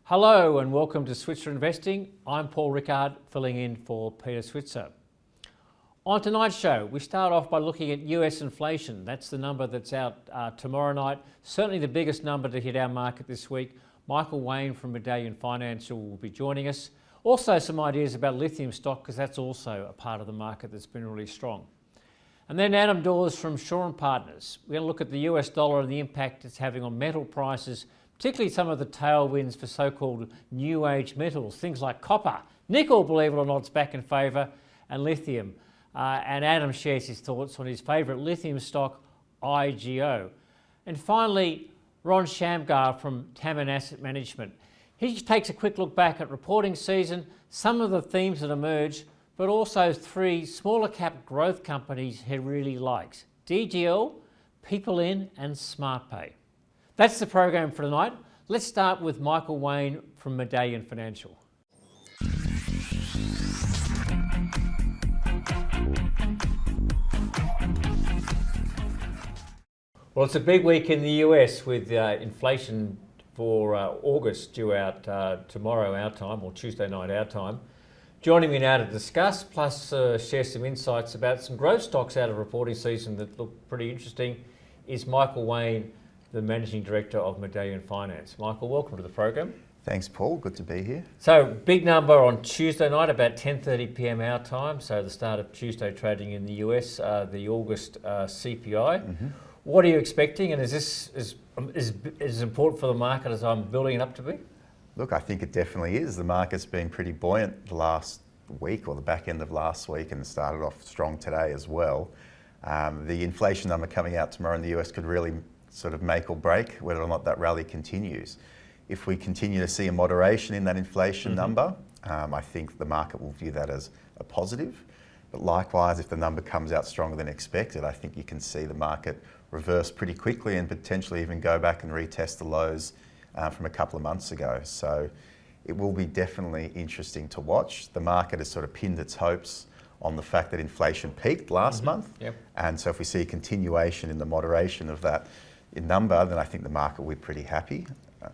Hello and welcome to Switzer Investing. I'm Paul Rickard, filling in for Peter Switzer. On tonight's show, we start off by looking at US inflation. That's the number that's out tomorrow night. Certainly the biggest number to hit our market this week. Michael Wayne from Medallion Financial will be joining us. Also some ideas about lithium stock, because that's also a part of the market that's been really strong. And then Adam Dawes from Shaw & Partners. We're going to look at the US dollar and the impact it's having on metal prices, particularly some of the tailwinds for so-called new age metals, things like copper. Nickel, believe it or not, is back in favour, and lithium. And Adam shares his thoughts on his favourite lithium stock, IGO. And finally, Ron Shamgar from Tamman Asset Management. He takes a quick look back at reporting season, some of the themes that emerged, but also three smaller cap growth companies he really likes: DGL, PeopleIN and SmartPay. That's the program for tonight. Let's start with Michael Wayne from Medallion Financial. Well, it's a big week in the US with inflation for August due out tomorrow our time, or Tuesday night our time. Joining me now to discuss, plus share some insights about some growth stocks out of reporting season that look pretty interesting, is Michael Wayne, the Managing Director of Medallion Finance. Michael, welcome to the program. Thanks, Paul. Good to be here. So, big number on Tuesday night, about 10:30 p.m. our time, so the start of Tuesday trading in the US, the August CPI. Mm-hmm. What are you expecting, and is this as important for the market as I'm building it up to be? Look, I think it definitely is. The market's been pretty buoyant the last week, or the back end of last week, and started off strong today as well. The inflation number coming out tomorrow in the US could really sort of make or break whether or not that rally continues. If we continue to see a moderation in that inflation number, I think the market will view that as a positive. But likewise, if the number comes out stronger than expected, I think you can see the market reverse pretty quickly and potentially even go back and retest the lows from a couple of months ago. So it will be definitely interesting to watch. The market has sort of pinned its hopes on the fact that inflation peaked last month. Yep. And so if we see a continuation in the moderation of that in number, then I think the market will be pretty happy,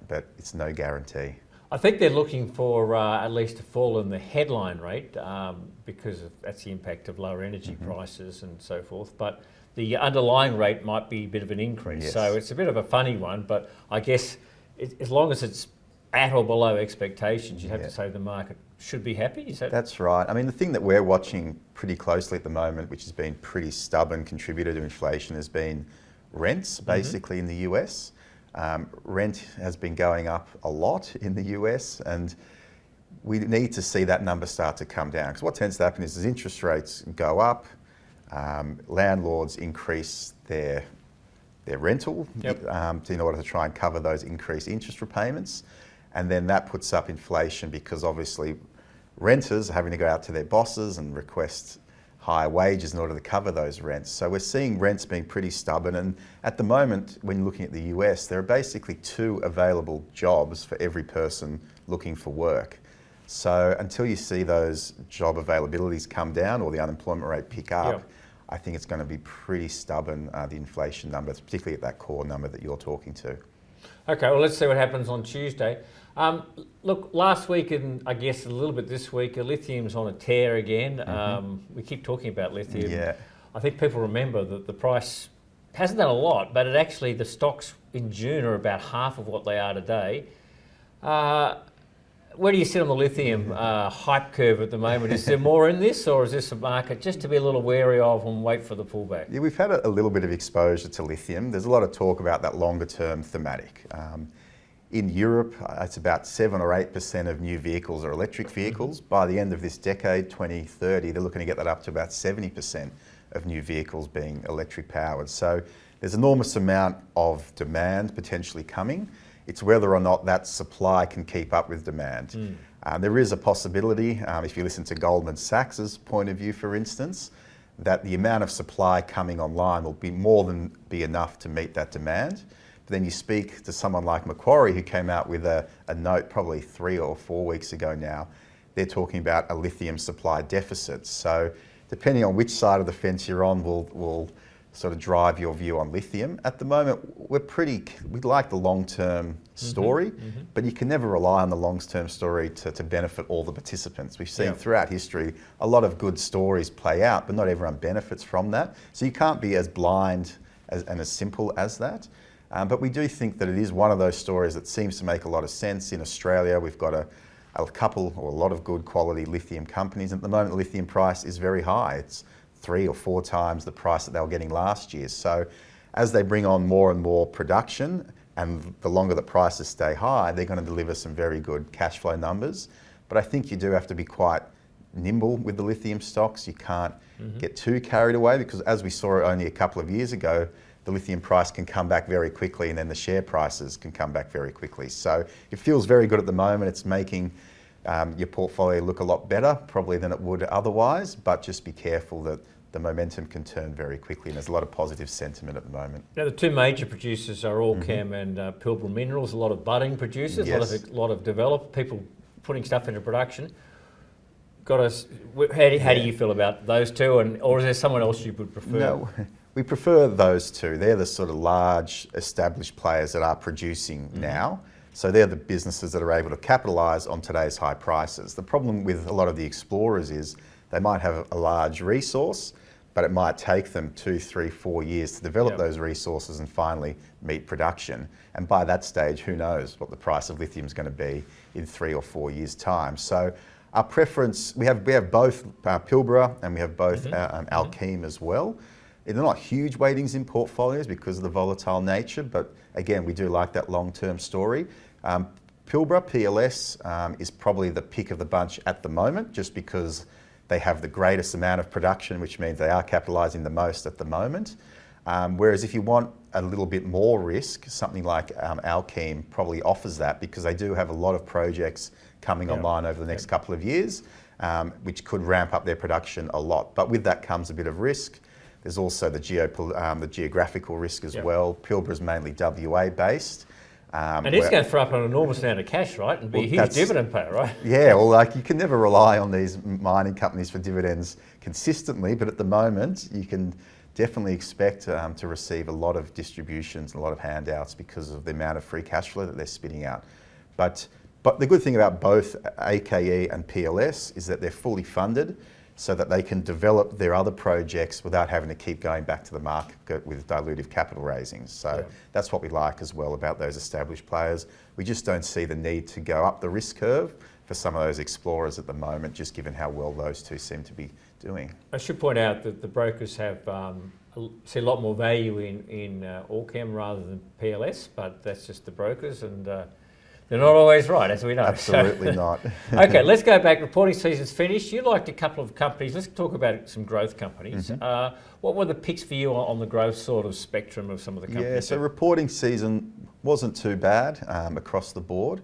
but it's no guarantee. I think they're looking for at least a fall in the headline rate because that's the impact of lower energy prices and so forth. But the underlying rate might be a bit of an increase. Yes. So it's a bit of a funny one, but I guess as long as it's at or below expectations, you have to say the market should be happy. Is that? That's right. I mean, the thing that we're watching pretty closely at the moment, which has been pretty stubborn contributor to inflation, has been rents, basically in the US. Rent has been going up a lot in the US, and we need to see that number start to come down. Because what tends to happen is as interest rates go up, landlords increase their rental in order to try and cover those increased interest repayments. And then that puts up inflation because obviously renters are having to go out to their bosses and request higher wages in order to cover those rents. So we're seeing rents being pretty stubborn, and at the moment, when you're looking at the US, there are basically 2 available jobs for every person looking for work. So until you see those job availabilities come down or the unemployment rate pick up, I think it's going to be pretty stubborn, the inflation numbers, particularly at that core number that you're talking to. Okay, well, let's see what happens on Tuesday. Look, last week and I guess a little bit this week, lithium's on a tear again. We keep talking about lithium. Yeah. I think people remember that the price hasn't done a lot, but it actually, the stocks in June are about half of what they are today. Where do you sit on the lithium hype curve at the moment? Is there more in this, or is this a market just to be a little wary of and wait for the pullback? Yeah, we've had a little bit of exposure to lithium. There's a lot of talk about that longer term thematic. In Europe, it's about 7 or 8% of new vehicles are electric vehicles. By the end of this decade, 2030, they're looking to get that up to about 70% of new vehicles being electric powered. So there's an enormous amount of demand potentially coming. It's whether or not that supply can keep up with demand. There is a possibility, if you listen to Goldman Sachs's point of view, for instance, that the amount of supply coming online will be more than be enough to meet that demand. But then you speak to someone like Macquarie, who came out with a note probably 3 or 4 weeks ago now. They're talking about a lithium supply deficit. So depending on which side of the fence you're on will sort of drive your view on lithium. At the moment, we like the long-term story, but you can never rely on the long-term story to benefit all the participants. We've seen throughout history a lot of good stories play out, but not everyone benefits from that. So you can't be as blind and as simple as that. But we do think that it is one of those stories that seems to make a lot of sense. In Australia, we've got a lot of good quality lithium companies. At the moment, the lithium price is very high. It's 3 or 4 times the price that they were getting last year. So as they bring on more and more production, and the longer the prices stay high, they're going to deliver some very good cash flow numbers. But I think you do have to be quite nimble with the lithium stocks. You can't get too carried away, because as we saw only a couple of years ago, the lithium price can come back very quickly, and then the share prices can come back very quickly. So it feels very good at the moment. It's making your portfolio look a lot better probably than it would otherwise, but just be careful that the momentum can turn very quickly, and there's a lot of positive sentiment at the moment. Now, the two major producers are Allkem and Pilbara Minerals, a lot of budding producers, a lot of developed people putting stuff into production. How do you feel about those two, or is there someone else you would prefer? No, we prefer those two. They're the sort of large established players that are producing now. So they're the businesses that are able to capitalise on today's high prices. The problem with a lot of the explorers is they might have a large resource, but it might take them 2, 3, 4 years to develop those resources and finally meet production. And by that stage, who knows what the price of lithium is going to be in 3 or 4 years' time. So our preference, we have both Pilbara and we have both Allkem as well. They're not huge weightings in portfolios because of the volatile nature, but again, we do like that long-term story. Pilbara, PLS, is probably the pick of the bunch at the moment, just because they have the greatest amount of production, which means they are capitalising the most at the moment. Whereas if you want a little bit more risk, something like Allkem probably offers that, because they do have a lot of projects coming online over the next couple of years, which could ramp up their production a lot. But with that comes a bit of risk. There's also the geographical risk as well. Pilbara is mainly WA based. And it's going to throw up an enormous amount of cash, right? And be a huge dividend payer, right? Yeah, well, you can never rely on these mining companies for dividends consistently, but at the moment, you can definitely expect to receive a lot of distributions and a lot of handouts because of the amount of free cash flow that they're spitting out. But the good thing about both AKE and PLS is that they're fully funded, so that they can develop their other projects without having to keep going back to the market with dilutive capital raisings. So that's what we like as well about those established players. We just don't see the need to go up the risk curve for some of those explorers at the moment, just given how well those two seem to be doing. I should point out that the brokers have see a lot more value in Allkem rather than PLS, but that's just the brokers, and they're not always right, as we know. Absolutely not. Okay, let's go back. Reporting season's finished. You liked a couple of companies. Let's talk about some growth companies. What were the picks for you on the growth sort of spectrum of some of the companies? Yeah, so reporting season wasn't too bad across the board.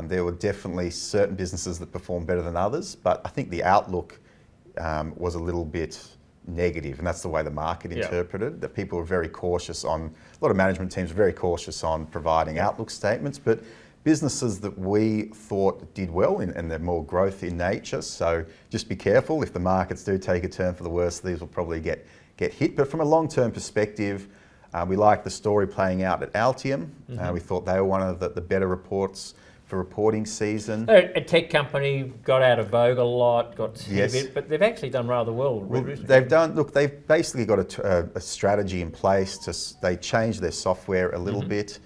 There were definitely certain businesses that performed better than others, but I think the outlook was a little bit negative, and that's the way the market interpreted, that people were very cautious on, a lot of management teams were very cautious on providing outlook statements, but businesses that we thought did well and they're more growth in nature, so just be careful. If the markets do take a turn for the worse, these will probably get hit. But from a long-term perspective, we like the story playing out at Altium. We thought they were one of the better reports for reporting season. A tech company got out of vogue a lot, got hit a bit, but they've actually done rather well. They've basically got a strategy in place. They changed their software a little bit.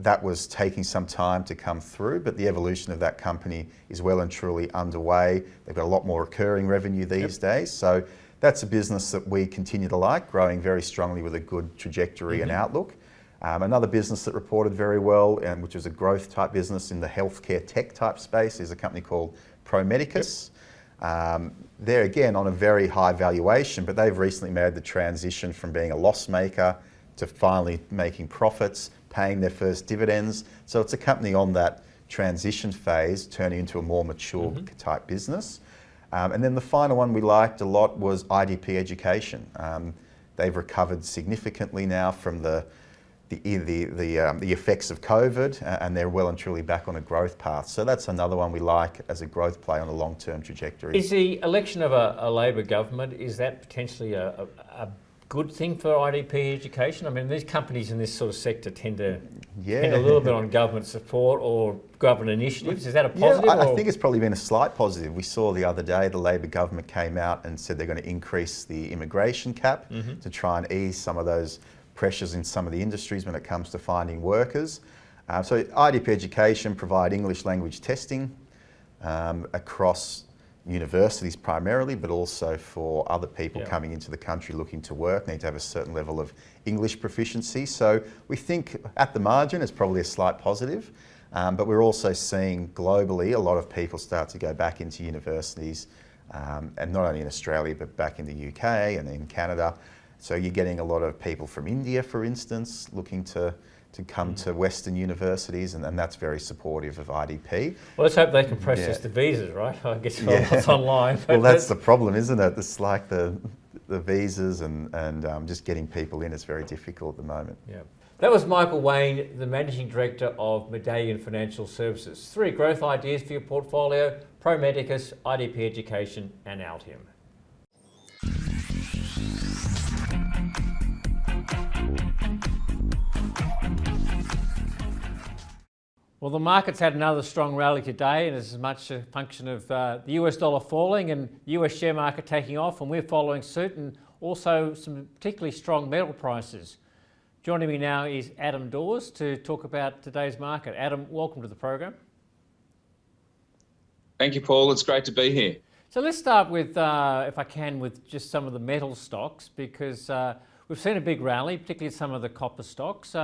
That was taking some time to come through, but the evolution of that company is well and truly underway. They've got a lot more recurring revenue these days. So that's a business that we continue to like, growing very strongly with a good trajectory and outlook. Another business that reported very well, which is a growth type business in the healthcare tech type space, is a company called Pro Medicus. They're again on a very high valuation, but they've recently made the transition from being a loss maker to finally making profits, paying their first dividends. So it's a company on that transition phase, turning into a more mature type business. And then the final one we liked a lot was IDP Education. They've recovered significantly now from the effects of COVID, and they're well and truly back on a growth path. So that's another one we like as a growth play on a long-term trajectory. Is the election of a Labor government, is that potentially a good thing for IDP education? I mean, these companies in this sort of sector tend to Yeah. depend a little bit on government support or government initiatives. Is that a positive? Yeah, I think it's probably been a slight positive. We saw the other day the Labor government came out and said they're going to increase the immigration cap to try and ease some of those pressures in some of the industries when it comes to finding workers. So IDP Education provide English language testing across universities primarily, but also for other people coming into the country looking to work, need to have a certain level of English proficiency. So we think at the margin it's probably a slight positive, but we're also seeing globally a lot of people start to go back into universities, and not only in Australia, but back in the UK and in Canada. So you're getting a lot of people from India, for instance, looking to come to Western universities, and that's very supportive of IDP. Well, let's hope they can process the visas, right? I guess it's online. Well, that's the problem, isn't it? It's like the visas and just getting people in is very difficult at the moment. Yeah. That was Michael Wayne, the Managing Director of Medallion Financial Services. 3 growth ideas for your portfolio: Pro Medicus, IDP Education and Altium. Well, the market's had another strong rally today, and it's as much a function of the US dollar falling and US share market taking off, and we're following suit, and also some particularly strong metal prices. Joining me now is Adam Dawes to talk about today's market. Adam, welcome to the program. Thank you, Paul. It's great to be here. So let's start with, if I can, with just some of the metal stocks, because we've seen a big rally, particularly some of the copper stocks.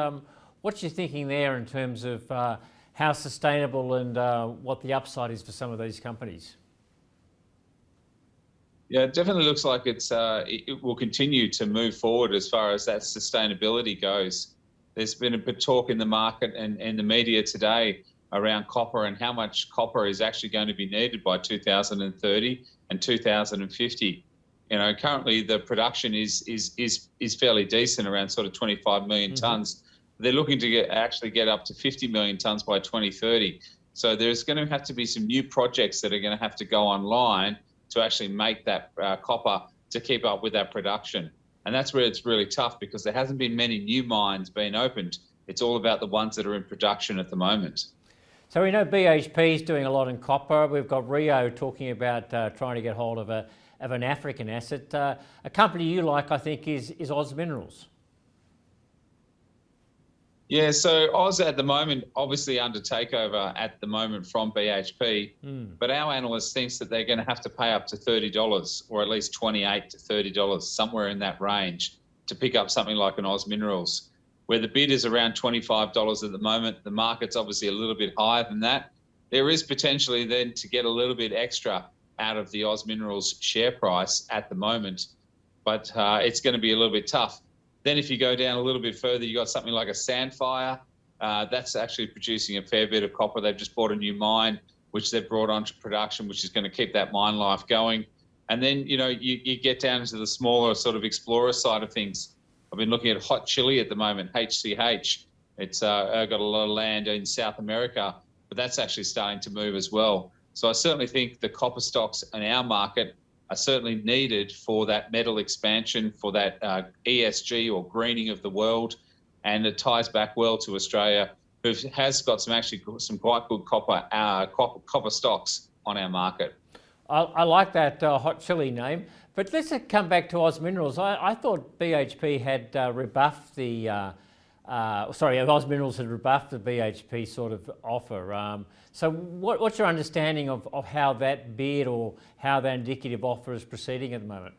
What's your thinking there in terms of how sustainable and what the upside is for some of these companies? Yeah, it definitely looks like it will continue to move forward as far as that sustainability goes. There's been a bit of talk in the market and the media today around copper and how much copper is actually going to be needed by 2030 and 2050. You know, currently the production is fairly decent, around sort of 25 million tonnes. They're looking to actually get up to 50 million tonnes by 2030. So there's going to have to be some new projects that are going to have to go online to actually make that copper to keep up with that production. And that's where it's really tough, because there hasn't been many new mines being opened. It's all about the ones that are in production at the moment. So we know BHP is doing a lot in copper. We've got Rio talking about trying to get hold of an African asset. A company you like, I think, is Oz Minerals. Yeah, so Oz at the moment, obviously under takeover at the moment from BHP, but our analyst thinks that they're going to have to pay up to $30, or at least $28 to $30, somewhere in that range, to pick up something like an Oz Minerals, where the bid is around $25 at the moment. The market's obviously a little bit higher than that. There is potentially then to get a little bit extra out of the Oz Minerals share price at the moment, but it's going to be a little bit tough. Then if you go down a little bit further, you got something like a Sandfire. That's actually producing a fair bit of copper. They've just bought a new mine, which they've brought onto production, which is going to keep that mine life going. And then, you know, you get down into the smaller sort of explorer side of things. I've been looking at Hot Chili at the moment, HCH. It's got a lot of land in South America, but that's actually starting to move as well. So I certainly think the copper stocks in our market are certainly needed for that metal expansion, for that ESG or greening of the world, and it ties back well to Australia, who has got some quite good copper stocks on our market. I like that Hot Chili name, but let's come back to Oz Minerals. I thought BHP had rebuffed the Oz Minerals had rebuffed the BHP sort of offer. So what's your understanding of how that bid or how that indicative offer is proceeding at the moment?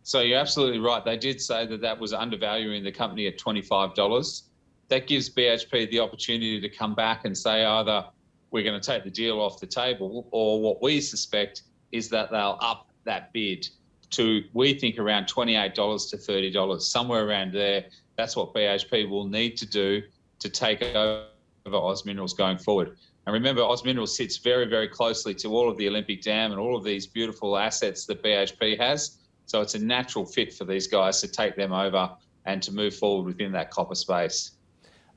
So you're absolutely right. They did say that was undervaluing the company at $25. That gives BHP the opportunity to come back and say either we're going to take the deal off the table, or what we suspect is that they'll up that bid to, we think, around $28 to $30, somewhere around there. That's what BHP will need to do to take over Oz Minerals going forward. And remember, Oz Minerals sits very, very closely to all of the Olympic Dam and all of these beautiful assets that BHP has. So it's a natural fit for these guys to take them over and to move forward within that copper space.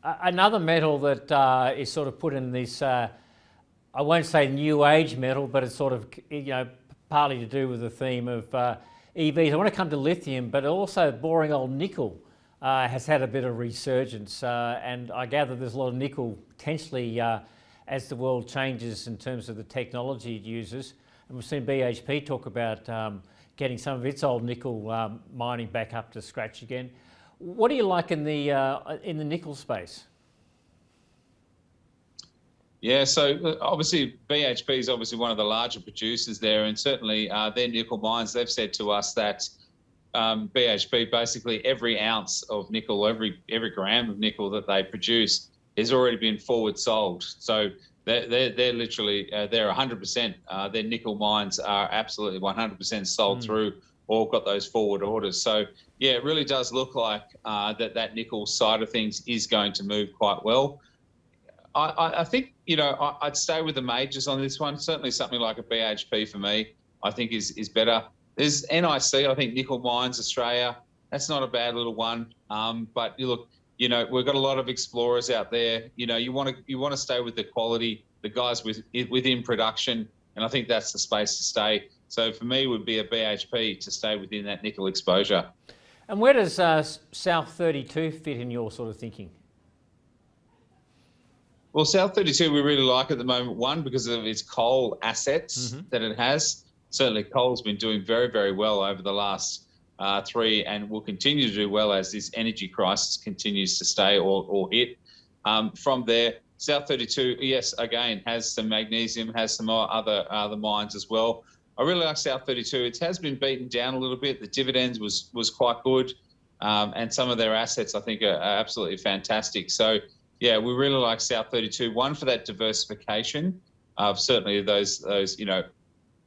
Another metal that is sort of put in this, I won't say new age metal, but it's sort of, partly to do with the theme of EVs. I want to come to lithium, but also boring old nickel has had a bit of resurgence, and I gather there's a lot of nickel potentially as the world changes in terms of the technology it uses. And we've seen BHP talk about getting some of its old nickel mining back up to scratch again. What do you like in the nickel space? Yeah, so obviously BHP is obviously one of the larger producers there, and certainly their nickel mines, they've said to us that BHP, basically every ounce of nickel, every gram of nickel that they produce has already been forward sold. So they're literally, they're 100%, their nickel mines are absolutely 100% sold through or got those forward orders. So yeah, it really does look like that nickel side of things is going to move quite well. I think, you know, I'd stay with the majors on this one. Certainly something like a BHP for me, I think is better. There's NIC, I think Nickel Mines Australia. That's not a bad little one. But you look, you know, we've got a lot of explorers out there. You know, you want to stay with the quality, the guys within production, and I think that's the space to stay. So for me, it would be a BHP to stay within that nickel exposure. And where does South 32 fit in your sort of thinking? Well, South 32 we really like at the moment, one, because of its coal assets that it has. Certainly coal's been doing very, very well over the last 3 and will continue to do well as this energy crisis continues to stay or hit. From there, South 32, yes, again, has some magnesium, has some other mines as well. I really like South 32. It has been beaten down a little bit. The dividends was quite good, and some of their assets I think are absolutely fantastic. So yeah, we really like South 32. One, for that diversification of certainly those you know,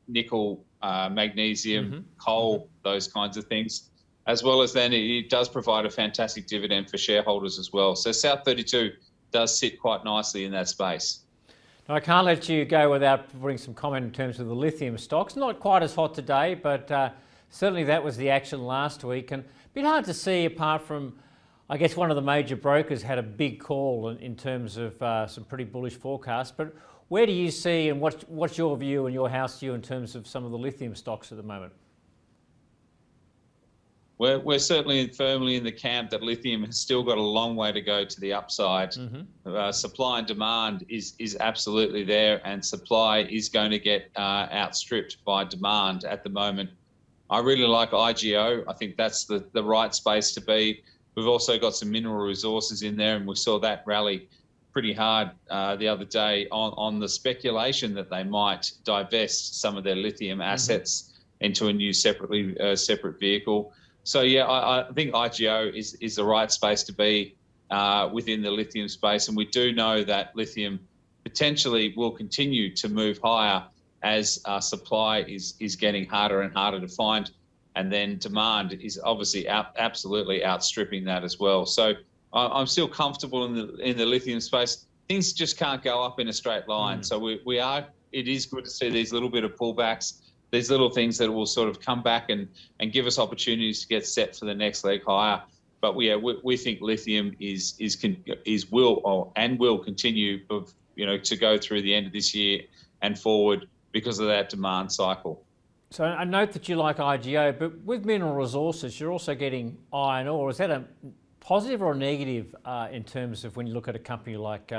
nickel, magnesium, coal, those kinds of things, as well as then it does provide a fantastic dividend for shareholders as well. So South 32 does sit quite nicely in that space. Now, I can't let you go without putting some comment in terms of the lithium stocks. Not quite as hot today, but certainly that was the action last week, and a bit hard to see apart from, I guess, one of the major brokers had a big call in terms of some pretty bullish forecasts. But where do you see, and what's your view and your house view in terms of some of the lithium stocks at the moment? We're certainly firmly in the camp that lithium has still got a long way to go to the upside. Supply and demand is absolutely there, and supply is going to get outstripped by demand at the moment. I really like IGO. I think that's the right space to be. We've also got some mineral resources in there, and we saw that rally pretty hard the other day on the speculation that they might divest some of their lithium assets into a new separate vehicle. So yeah, I think IGO is the right space to be within the lithium space, and we do know that lithium potentially will continue to move higher as supply is getting harder and harder to find, and then demand is obviously absolutely outstripping that as well. So I'm still comfortable in the lithium space. Things just can't go up in a straight line. So it is good to see these little bit of pullbacks, these little things that will sort of come back and give us opportunities to get set for the next leg higher. But we think lithium will continue to go through the end of this year and forward because of that demand cycle. So I note that you like IGO, but with mineral resources, you're also getting iron ore. Is that a positive or a negative in terms of when you look at a company like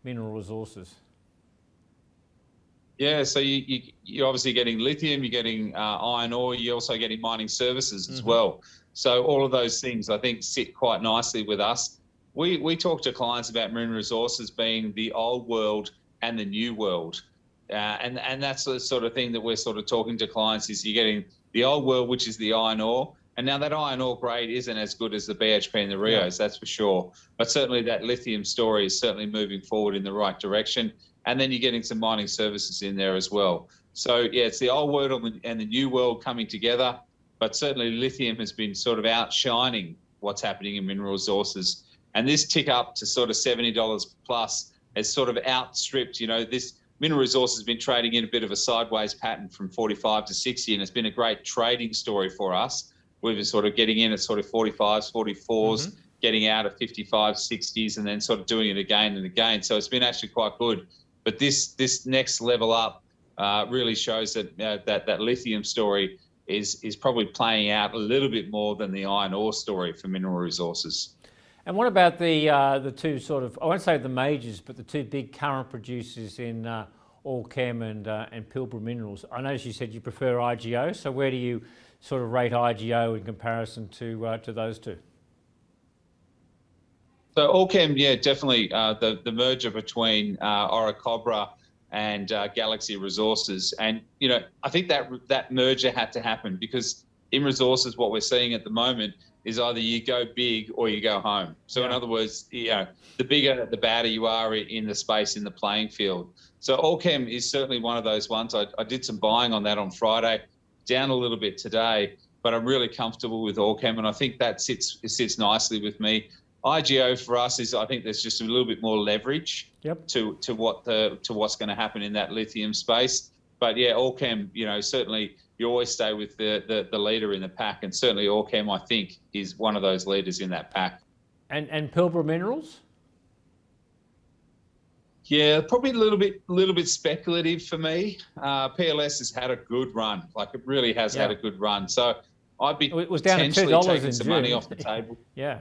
mineral resources? Yeah, so you're obviously getting lithium, you're getting iron ore, you're also getting mining services as well. So all of those things, I think, sit quite nicely with us. We talk to clients about mineral resources being the old world and the new world. And that's the sort of thing that we're sort of talking to clients is you're getting the old world, which is the iron ore. And now that iron ore grade isn't as good as the BHP and the Rios, that's for sure. But certainly that lithium story is certainly moving forward in the right direction. And then you're getting some mining services in there as well. So yeah, it's the old world and the new world coming together. But certainly lithium has been sort of outshining what's happening in mineral resources. And this tick up to sort of $70 plus has sort of outstripped, this mineral resources has been trading in a bit of a sideways pattern from 45 to 60, and it's been a great trading story for us. We've been sort of getting in at sort of 45s, 44s, getting out at 55s, 60s, and then sort of doing it again and again. So it's been actually quite good. But this next level up really shows that that lithium story is probably playing out a little bit more than the iron ore story for mineral resources. And what about the two sort of, I won't say the majors, but the two big current producers in Allkem and Pilbara Minerals? I noticed you said you prefer IGO, so where do you sort of rate IGO in comparison to those two? So Allkem, yeah, definitely the merger between Orocobre and Galaxy Resources, and I think that merger had to happen because in resources, what we're seeing at the moment is either you go big or you go home. So in other words, the bigger, the badder you are in the space, in the playing field. So Allkem is certainly one of those ones. I did some buying on that on Friday, down a little bit today, but I'm really comfortable with Allkem, and I think that sits nicely with me. IGO for us is, I think there's just a little bit more leverage to what's going to happen in that lithium space. But yeah, Allkem, certainly you always stay with the leader in the pack, and certainly Allkem, I think, is one of those leaders in that pack. And Pilbara Minerals? Yeah, probably a little bit speculative for me. PLS has had a good run, like it really has had a good run. So I'd be it was down to potentially $2 taking in some June. money off the table. Yeah.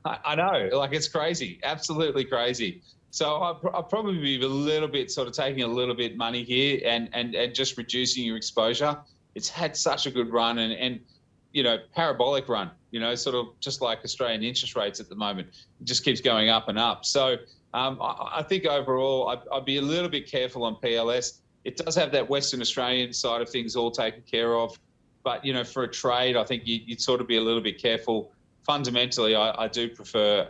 I know, like it's crazy, absolutely crazy. So I'll probably be a little bit sort of taking a little bit money here and just reducing your exposure. It's had such a good run and parabolic run, sort of just like Australian interest rates at the moment. It just keeps going up and up. So I think overall I'd be a little bit careful on PLS. It does have that Western Australian side of things all taken care of. But, for a trade, I think you'd sort of be a little bit careful. Fundamentally, I do prefer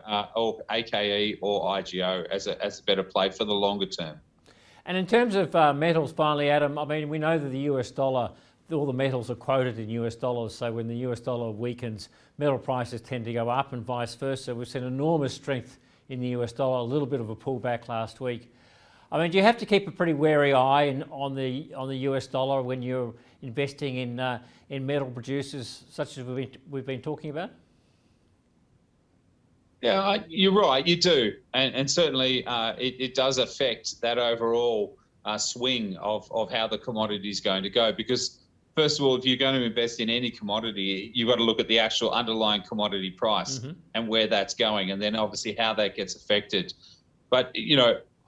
AKE or IGO as a better play for the longer term. And in terms of metals, finally, Adam, I mean, we know that the US dollar, all the metals are quoted in US dollars, so when the US dollar weakens, metal prices tend to go up and vice versa. We've seen enormous strength in the US dollar, a little bit of a pullback last week. I mean, do you have to keep a pretty wary eye on the US dollar when you're investing in metal producers such as we've been talking about? Yeah, you're right, you do. And certainly it does affect that overall swing of how the commodity is going to go. Because first of all, if you're going to invest in any commodity, you've got to look at the actual underlying commodity price and where that's going, and then obviously how that gets affected. But,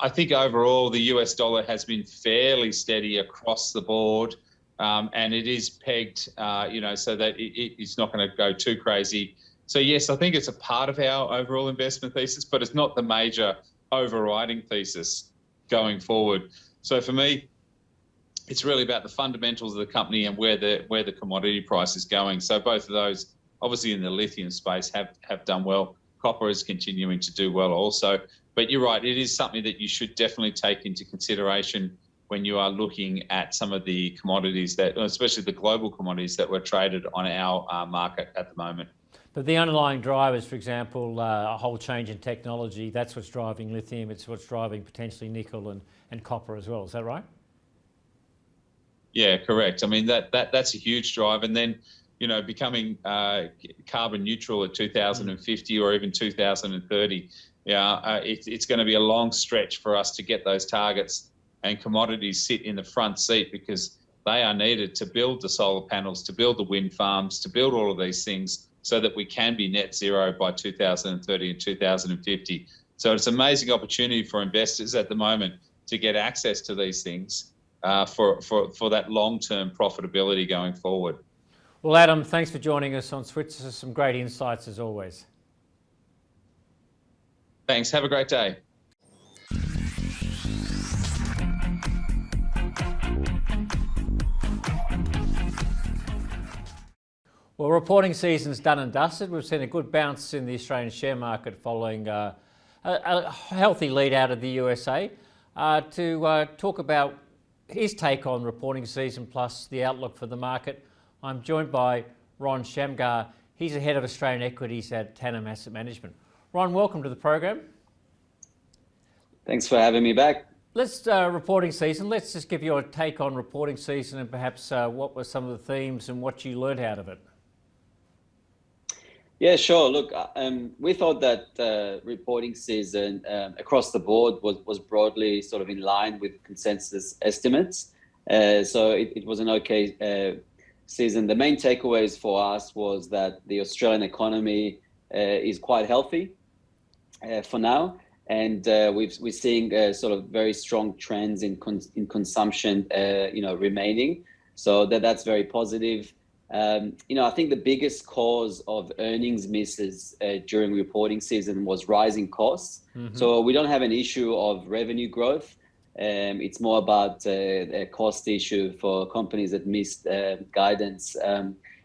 I think overall the US dollar has been fairly steady across the board, and it is pegged, so that it's not going to go too crazy. So yes, I think it's a part of our overall investment thesis, but it's not the major overriding thesis going forward. So for me, it's really about the fundamentals of the company and where the commodity price is going. So both of those, obviously in the lithium space, have done well. Copper is continuing to do well also. But you're right, it is something that you should definitely take into consideration when you are looking at some of the commodities especially the global commodities that were traded on our market at the moment. But the underlying drivers, for example, a whole change in technology, that's what's driving lithium, it's what's driving potentially nickel and copper as well. Is that right? Yeah, correct. I mean, that's a huge drive. And then, becoming carbon neutral at 2050 or even 2030, it's going to be a long stretch for us to get those targets, and commodities sit in the front seat because they are needed to build the solar panels, to build the wind farms, to build all of these things, so that we can be net zero by 2030 and 2050. So it's an amazing opportunity for investors at the moment to get access to these things for that long-term profitability going forward. Well, Adam, thanks for joining us on Switzer. Some great insights as always. Thanks. Have a great day. Well, reporting season's done and dusted. We've seen a good bounce in the Australian share market following a healthy lead out of the USA. To talk about his take on reporting season plus the outlook for the market, I'm joined by Ron Shamgar. He's the head of Australian equities at Tanam Asset Management. Ron, welcome to the program. Thanks for having me back. Let's reporting season. Let's just give you a take on reporting season and perhaps what were some of the themes and what you learned out of it. Yeah, sure. Look, we thought that reporting season across the board was broadly sort of in line with consensus estimates. So it was an okay season, the main takeaways for us was that the Australian economy is quite healthy for now, and we're seeing sort of very strong trends in consumption, remaining. So that's very positive. I think the biggest cause of earnings misses during reporting season was rising costs. Mm-hmm. So we don't have an issue of revenue growth. It's more about a cost issue for companies that missed guidance.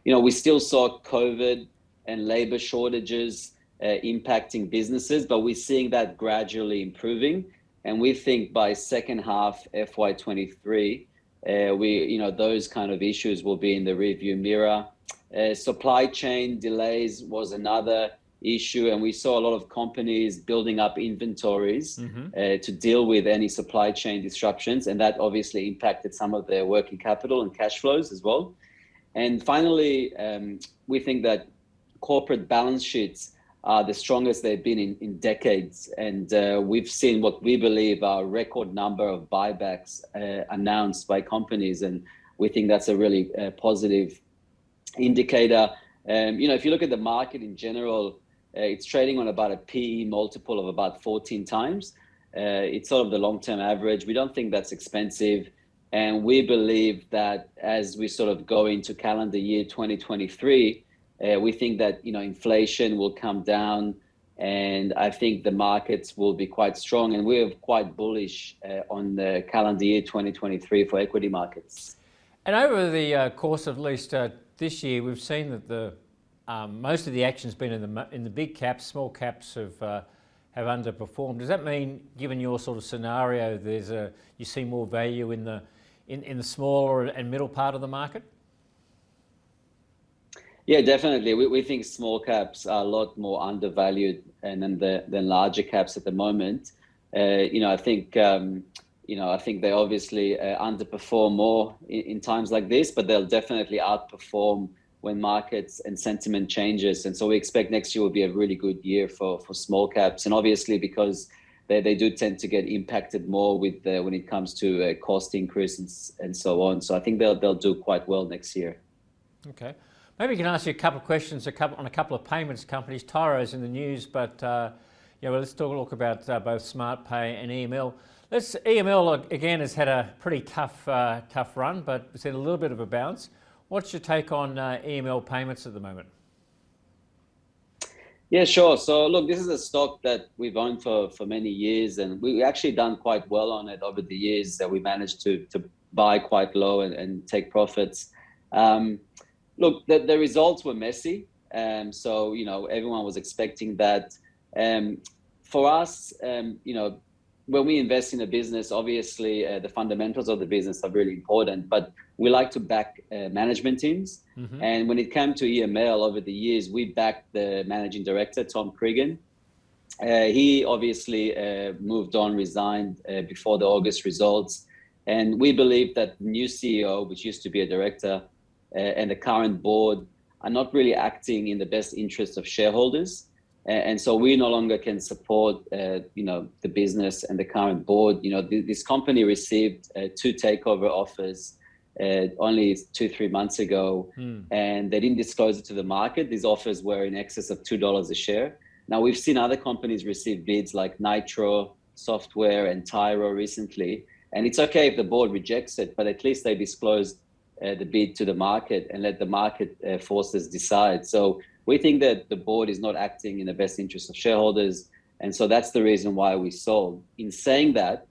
We still saw COVID and labor shortages impacting businesses, but we're seeing that gradually improving. And we think by second half FY23, those kind of issues will be in the rearview mirror. Supply chain delays was another issue, and we saw a lot of companies building up inventories to deal with any supply chain disruptions, and that obviously impacted some of their working capital and cash flows as well. And finally, we think that corporate balance sheets are the strongest they've been in decades, and we've seen what we believe are a record number of buybacks announced by companies, and we think that's a really positive indicator. If you look at the market in general, it's trading on about a PE multiple of about 14 times. It's sort of the long-term average. We don't think that's expensive, and we believe that as we sort of go into calendar year 2023, we think that inflation will come down, and I think the markets will be quite strong, and we're quite bullish on the calendar year 2023 for equity markets. And over the course of at least this year, we've seen that the most of the action's been in the big caps. Small caps have underperformed. Does that mean, given your sort of scenario, you see more value in the smaller and middle part of the market? Yeah, definitely. We think small caps are a lot more undervalued than larger caps at the moment. I think they obviously underperform more in times like this, but they'll definitely outperform when markets and sentiment changes. And so we expect next year will be a really good year for small caps, and obviously because they do tend to get impacted more with when it comes to cost increases and so on. So I think they'll do quite well next year. Okay. Maybe we can ask you a couple of questions on a couple of payments companies. Tyro's in the news, but let's talk about both SmartPay and EML. EML again has had a pretty tough run, but it's had a little bit of a bounce. What's your take on EML payments at the moment? Yeah, sure. So look, this is a stock that we've owned for many years, and we actually done quite well on it over the years. That we managed to buy quite low and take profits. Look, the results were messy, so everyone was expecting that. For us, when we invest in a business, obviously the fundamentals of the business are really important, but we like to back management teams. Mm-hmm. And when it came to EML over the years, we backed the managing director, Tom Cregan. He obviously moved on, resigned before the August results, and we believe that the new CEO, which used to be a director, and the current board are not really acting in the best interest of shareholders. And so we no longer can support, the business and the current board. This company received 2 takeover offers only 2-3 months ago, and they didn't disclose it to the market. These offers were in excess of $2 a share. Now we've seen other companies receive bids like Nitro Software and Tyro recently, and it's okay if the board rejects it, but at least they disclosed the bid to the market and let the market forces decide. So we think that the board is not acting in the best interest of shareholders, and so that's the reason why we sold. In saying that,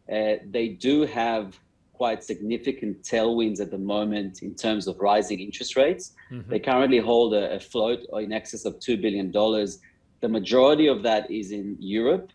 they do have quite significant tailwinds at the moment in terms of rising interest rates. Mm-hmm. They currently hold a float in excess of $2 billion. The majority of that is in Europe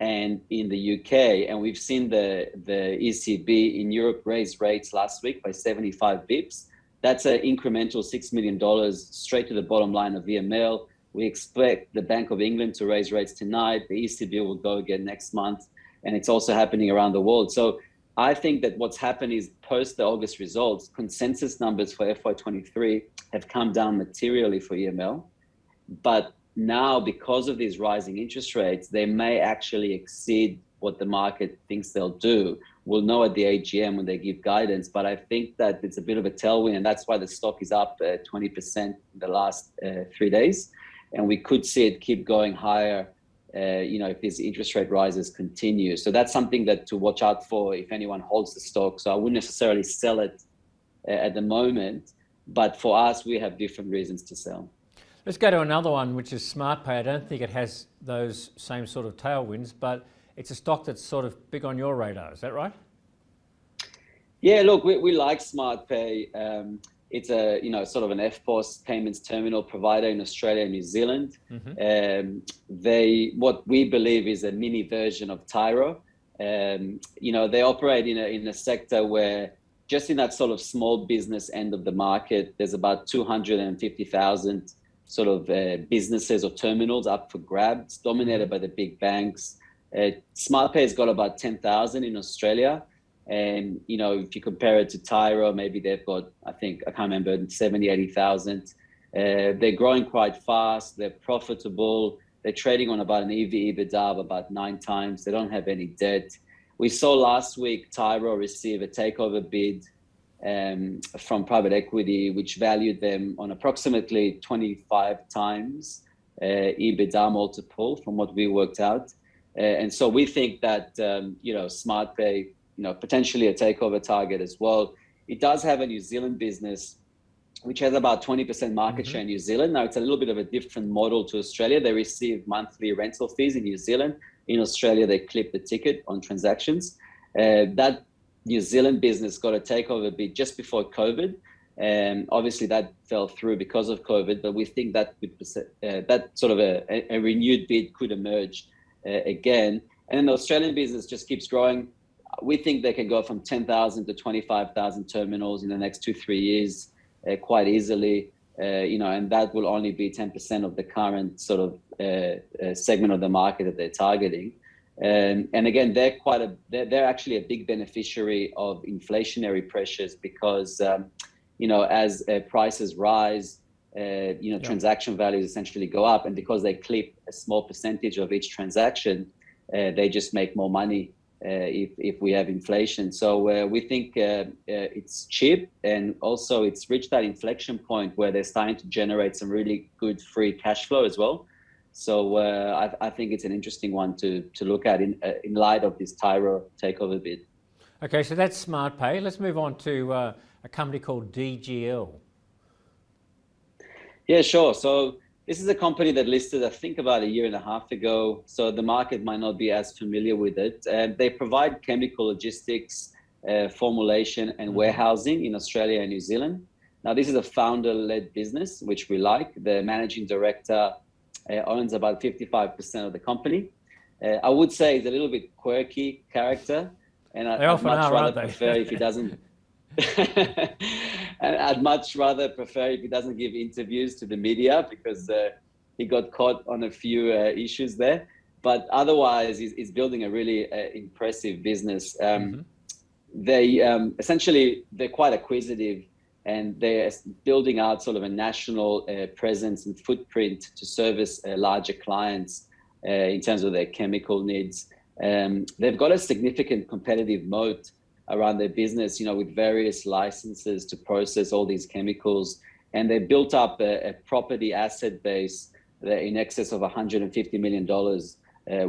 and in the UK, and we've seen the ECB in Europe raise rates last week by 75 bips. That's an incremental $6 million straight to the bottom line of EML. We expect the Bank of England to raise rates tonight. The ECB will go again next month, and it's also happening around the world. So I think that what's happened is post the August results, consensus numbers for FY23 have come down materially for EML, but now because of these rising interest rates, they may actually exceed what the market thinks they'll do. We'll know at the AGM when they give guidance, but I think that it's a bit of a tailwind, and that's why the stock is up 20% in the last 3 days, and we could see it keep going higher, if these interest rate rises continue. So that's something that to watch out for if anyone holds the stock. So I wouldn't necessarily sell it at the moment, but for us, we have different reasons to sell. Let's go to another one, which is SmartPay. I don't think it has those same sort of tailwinds, but it's a stock that's sort of big on your radar. Is that right? Yeah, look, we like SmartPay. It's a sort of an FPOS payments terminal provider in Australia and New Zealand. What we believe is a mini version of Tyro. They operate in a sector where just in that sort of small business end of the market, there's about 250,000 sort of businesses or terminals up for grabs, dominated by the big banks. SmartPay's got about 10,000 in Australia. And, if you compare it to Tyro, maybe they've got, I can't remember, 70, 80,000. They're growing quite fast. They're profitable. They're trading on about an EV/EBITDA of about 9 times. They don't have any debt. We saw last week Tyro receive a takeover bid from private equity, which valued them on approximately 25 times EBITDA multiple from what we worked out. And so we think that, SmartPay, potentially a takeover target as well. It does have a New Zealand business, which has about 20% market share in New Zealand. Now, it's a little bit of a different model to Australia. They receive monthly rental fees in New Zealand. In Australia, they clip the ticket on transactions. That New Zealand business got a takeover bid just before COVID. And obviously that fell through because of COVID, but we think that that sort of a renewed bid could emerge again. And then the Australian business just keeps growing. We think they can go from 10,000 to 25,000 terminals in the next 2-3 years quite easily, and that will only be 10% of the current sort of segment of the market that they're targeting. And again, they're actually a big beneficiary of inflationary pressures because, as prices rise, transaction values essentially go up, and because they clip a small percentage of each transaction, they just make more money if we have inflation. So we think it's cheap, and also it's reached that inflection point where they're starting to generate some really good free cash flow as well. So I think it's an interesting one to look at in light of this Tyro takeover bid. Okay, so that's SmartPay. Let's move on to a company called DGL. Yeah, sure. So this is a company that listed, I think, about 1.5 years ago. So the market might not be as familiar with it. They provide chemical logistics, formulation and warehousing in Australia and New Zealand. Now, this is a founder-led business, which we like. The managing director owns about 55% of the company. I would say he's a little bit quirky character, and I'd much rather prefer if he doesn't. And I'd much rather prefer if he doesn't give interviews to the media because he got caught on a few issues there. But otherwise, he's building a really impressive business. They essentially, they're quite acquisitive, and they're building out sort of a national presence and footprint to service larger clients in terms of their chemical needs. They've got a significant competitive moat around their business, with various licenses to process all these chemicals. And they built up a property asset base in excess of $150 million,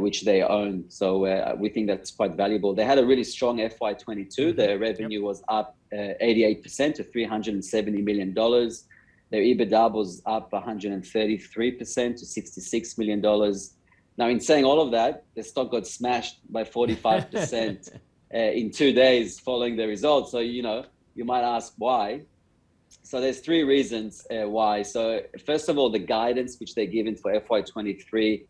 which they own. So we think that's quite valuable. They had a really strong FY22. Their revenue was up 88% to $370 million. Their EBITDA was up 133% to $66 million. Now, in saying all of that, the stock got smashed by 45%. In 2 days following the results. So, you might ask why. So there's 3 reasons why. So first of all, the guidance which they're given for FY23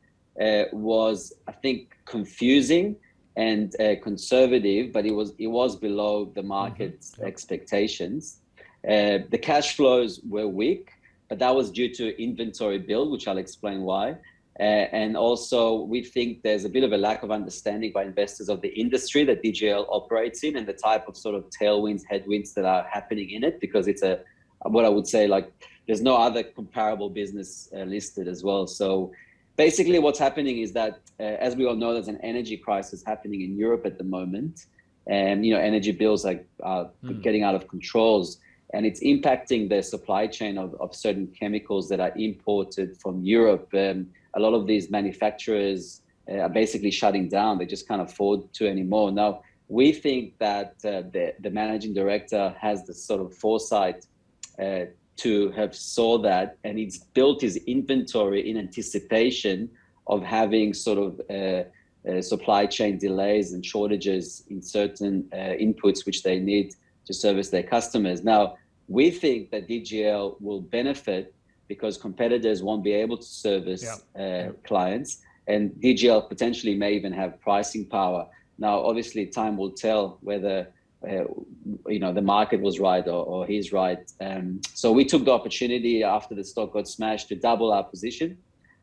was, I think, confusing and conservative, but it was below the market's expectations. The cash flows were weak, but that was due to inventory build, which I'll explain why. And also, we think there's a bit of a lack of understanding by investors of the industry that DGL operates in and the type of sort of tailwinds, headwinds that are happening in it, because it's what I would say, like, there's no other comparable business listed as well. So Basically, what's happening is that, as we all know, there's an energy crisis happening in Europe at the moment, and energy bills are getting out of controls, and it's impacting the supply chain of certain chemicals that are imported from Europe. A lot of these manufacturers are basically shutting down; they just can't afford to anymore. Now, we think that the managing director has the sort of foresight to have saw that, and he's built his inventory in anticipation of having sort of supply chain delays and shortages in certain inputs which they need to service their customers. Now, we think that DGL will benefit because competitors won't be able to service clients, and DGL potentially may even have pricing power. Now, obviously, time will tell whether the market was right or he's right. So we took the opportunity after the stock got smashed to double our position.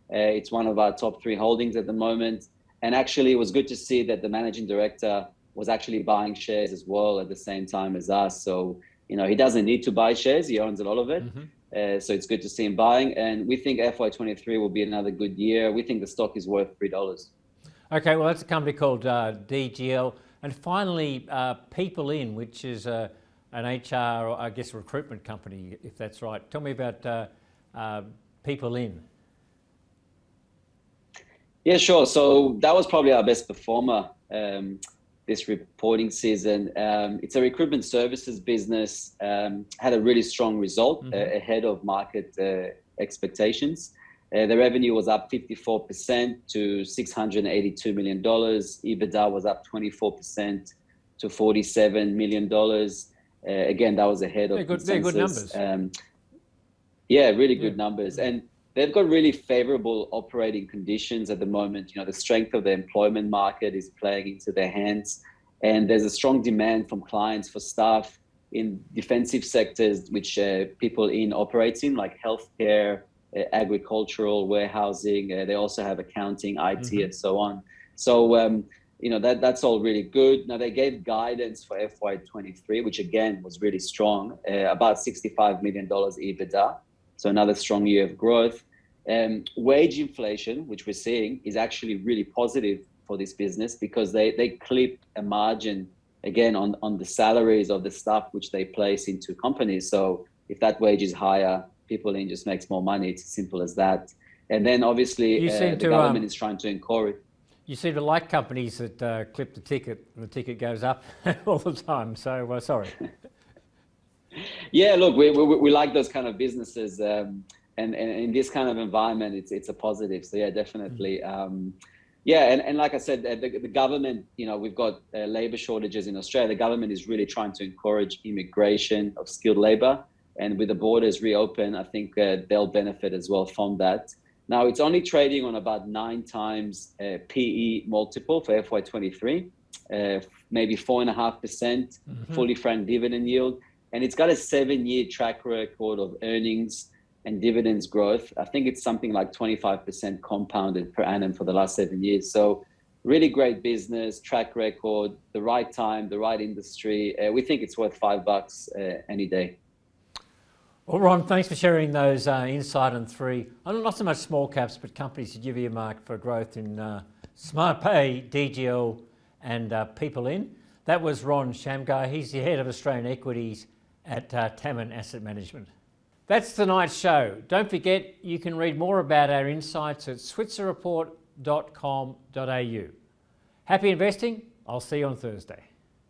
It's one of our top 3 holdings at the moment. And actually, it was good to see that the managing director was actually buying shares as well at the same time as us. So, he doesn't need to buy shares. He owns a lot of it. So it's good to see him buying. And we think FY23 will be another good year. We think the stock is worth $3. Okay, well, that's a company called DGL. And finally, People In, which is an HR, or I guess recruitment company, if that's right. Tell me about People In. Yeah, sure. So that was probably our best performer this reporting season. It's a recruitment services business, had a really strong result ahead of market expectations. The revenue was up 54% to $682 million. EBITDA was up 24% to $47 million. Again, that was ahead of consensus. Very good numbers. Really good numbers. And they've got really favorable operating conditions at the moment. The strength of the employment market is playing into their hands. And there's a strong demand from clients for staff in defensive sectors, which People In operates in, like healthcare, agricultural, warehousing. They also have accounting, IT, and so on. So, that's all really good. Now, they gave guidance for FY23, which again was really strong, about $65 million EBITDA. So another strong year of growth. Wage inflation, which we're seeing, is actually really positive for this business because they clip a margin, again, on the salaries of the staff which they place into companies. So if that wage is higher, People In just makes more money. It's as simple as that. And then obviously the government is trying to encourage. You seem to like companies that clip the ticket and the ticket goes up all the time. So sorry. Yeah, look, we like those kind of businesses. And in this kind of environment, it's a positive. So yeah, definitely. And like I said, the government, we've got labor shortages in Australia. The government is really trying to encourage immigration of skilled labor. And with the borders reopen, I think they'll benefit as well from that. Now, it's only trading on about 9 times PE multiple for FY23, maybe 4.5% fully franked dividend yield. And it's got a 7-year track record of earnings and dividends growth. I think it's something like 25% compounded per annum for the last 7 years. So really great business, track record, the right time, the right industry. We think it's worth $5 any day. Well, Ron, thanks for sharing those insight on 3, not so much small caps, but companies that you've earmarked for growth in SmartPay, DGL and People In. That was Ron Shamgar. He's the head of Australian equities at Tamman Asset Management. That's tonight's show. Don't forget, you can read more about our insights at switzerreport.com.au. Happy investing. I'll see you on Thursday.